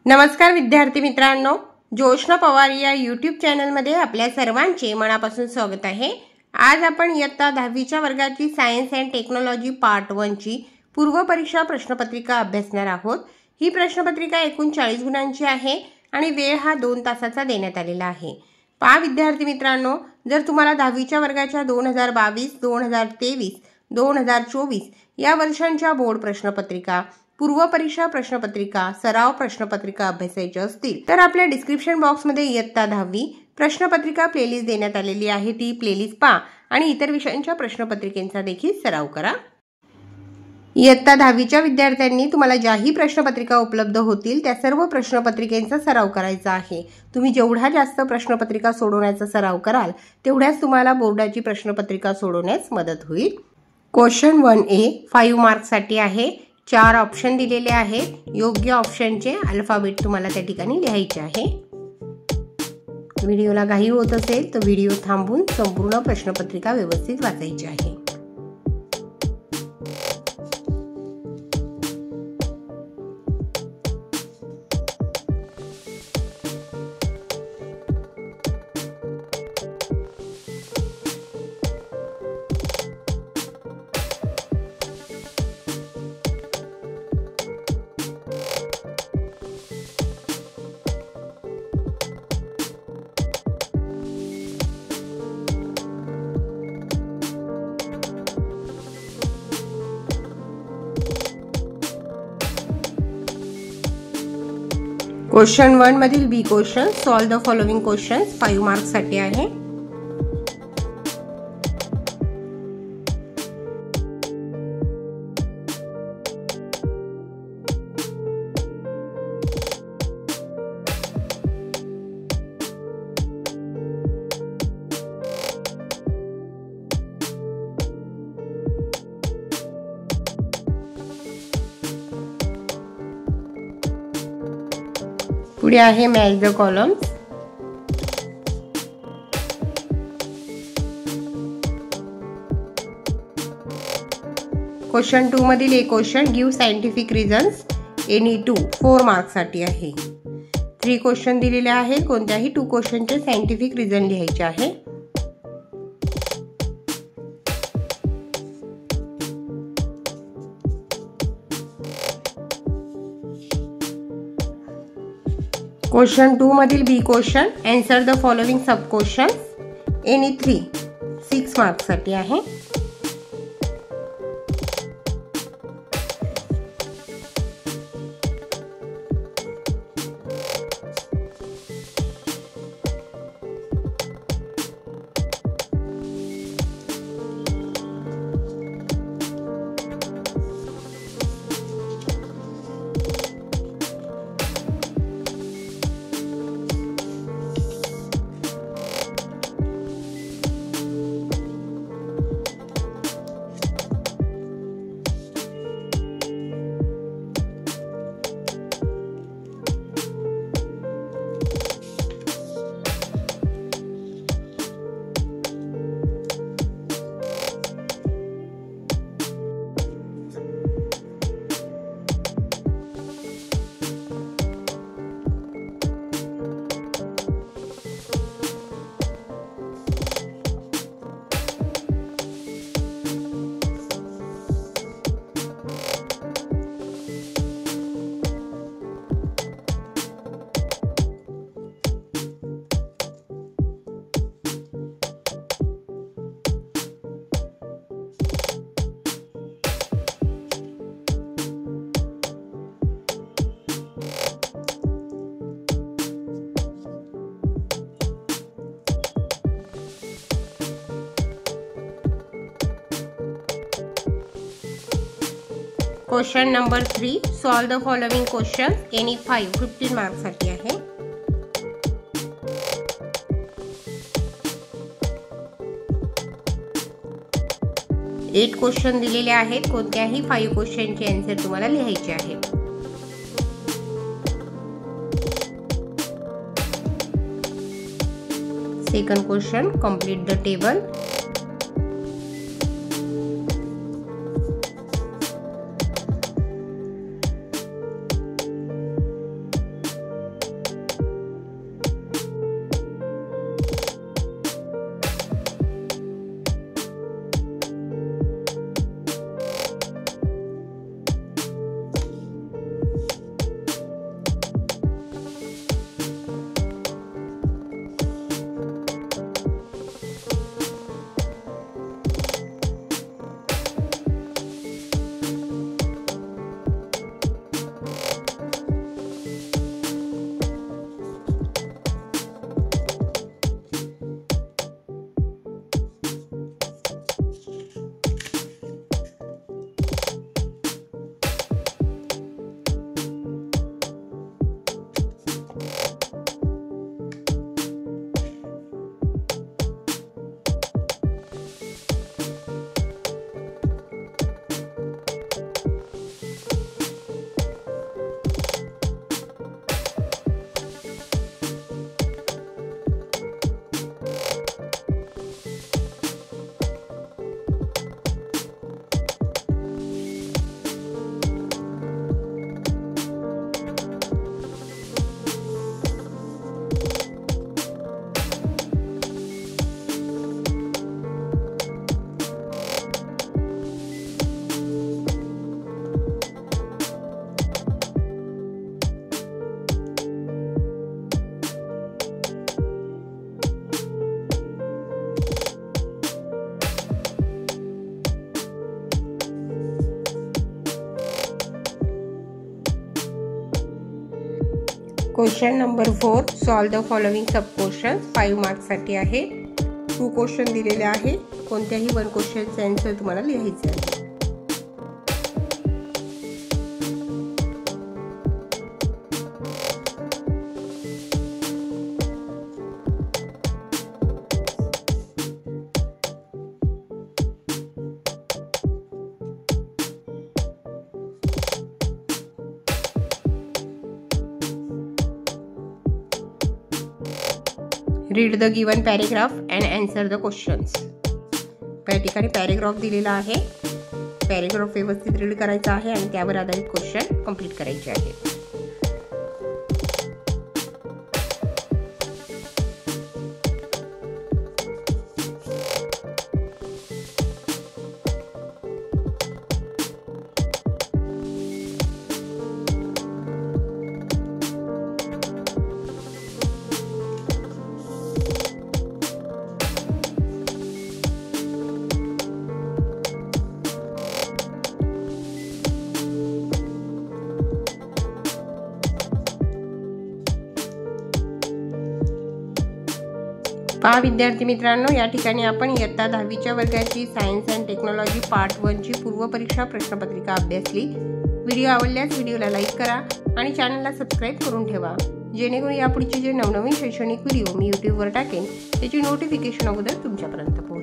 नमस्कार विद्यार्थी मित्रांनो, जोशना पवार या यूट्यूब चॅनलमध्ये आपल्या सर्वांचे मनापासून स्वागत आहे। आज आपण इयत्ता 10वीच्या वर्गाची सायन्स अँड टेक्नॉलॉजी पार्ट 1 ची पूर्व परीक्षा प्रश्नपत्रिका अभ्यासणार आहोत। ही प्रश्नपत्रिका एकूण 40 गुणांची आहे आणि वेळ हा 2 तासाचा देण्यात आलेला आहे। पहा विद्यार्थी मित्रांनो, जर तुम्हाला 10वीच्या वर्गाच्या 2022, 2023, 2024 या वर्षांच्या बोर्ड प्रश्नपत्रिका, पूर्व परीक्षा प्रश्नपत्रिका, सराव प्रश्नपत्रिका अभ्यासायच्या असतील तर आपल्या डिस्क्रिप्शन बॉक्समध्ये इयत्ता 10वी प्रश्नपत्रिका प्लेलिस्ट देण्यात आलेली आहे। ती प्लेलिस्ट पहा आणि इतर विषयांच्या प्रश्नपत्रिकांचा देखील सराव करा। इयत्ता 10वीच्या विद्यार्थ्यांनी तुम्हाला ज्याही प्रश्नपत्रिका उपलब्ध होतील त्या सर्व प्रश्नपत्रिकांचा सराव करायचा आहे। तुम्ही जेवढा जास्त प्रश्नपत्रिका सोडवण्याचा सराव कराल तेवढ्याच तुम्हाला बोर्डाची प्रश्नपत्रिका सोडवण्यास मदत होईल। क्वेश्चन 1A 5 मार्क्ससाठी आहे। 4 ऑप्शन दिलेले आहेत। योग्य ऑप्शनचे अल्फाबेट तुम्हाला त्या ठिकाणी लिहायचे आहे। व्हिडिओला घाई होत असेल तर व्हिडिओ थांबवून संपूर्ण प्रश्नपत्रिका व्यवस्थित वाचायची आहे। क्वेश्चन 1 मधील B question, solve the following questions 5 marks साठी आहे। पुढे आहे मॅच द कॉलम्स। क्वेश्चन 2 मधील एक question, give scientific reasons any 2 4 marks साठी आहे। 3 क्वेश्चन दिलेले आहेत। कोणत्याही 2 क्वेश्चनचे सायंटिफिक रिझन लिहायचे आहे। क्वेश्चन 2 मधील B question, answer the following sub questions any 3 6 marks साठी आहे। Question number 3, solve the following question any 5 15 marks साठी आहे। एट क्वेश्चन दिलेले आहेत। कोणत्याही 5 क्वेश्चनचे आन्सर तुम्हाला लिहायचे आहेत। Second question, complete the table. Question number 4, solve the following सब क्वेश्चन 5 मार्क्ससाठी आहे। 2 क्वेश्चन दिलेले आहे, कोणत्याही 1 क्वेश्चनचे आन्सर तुम्हाला लिहायचे आहे। Read the given paragraph and answer the questions. या ठिकाणी पॅरेग्राफ दिलेला आहे, पॅरेग्राफ व्यवस्थित रीड करायचा आहे आणि त्यावर आधारित क्वेश्चन कंप्लीट करायचे आहे। पहा विद्यार्थी मित्रांनो, या ठिकाणी आपण इयत्ता 10वीच्या वर्गाची सायन्स अँड टेक्नॉलॉजी पार्ट 1 ची पूर्व परीक्षा प्रश्नपत्रिका अभ्यासली। व्हिडिओ आवडल्यास व्हिडिओला लाईक करा आणि चॅनलला सबस्क्राइब करून ठेवा, जेणेकरून यापुढचे जे नवनवीन शैक्षणिक व्हिडिओ मी YouTube वर टाकेन त्याची नोटिफिकेशन अगोदर तुमच्यापर्यंत पोहोचेल।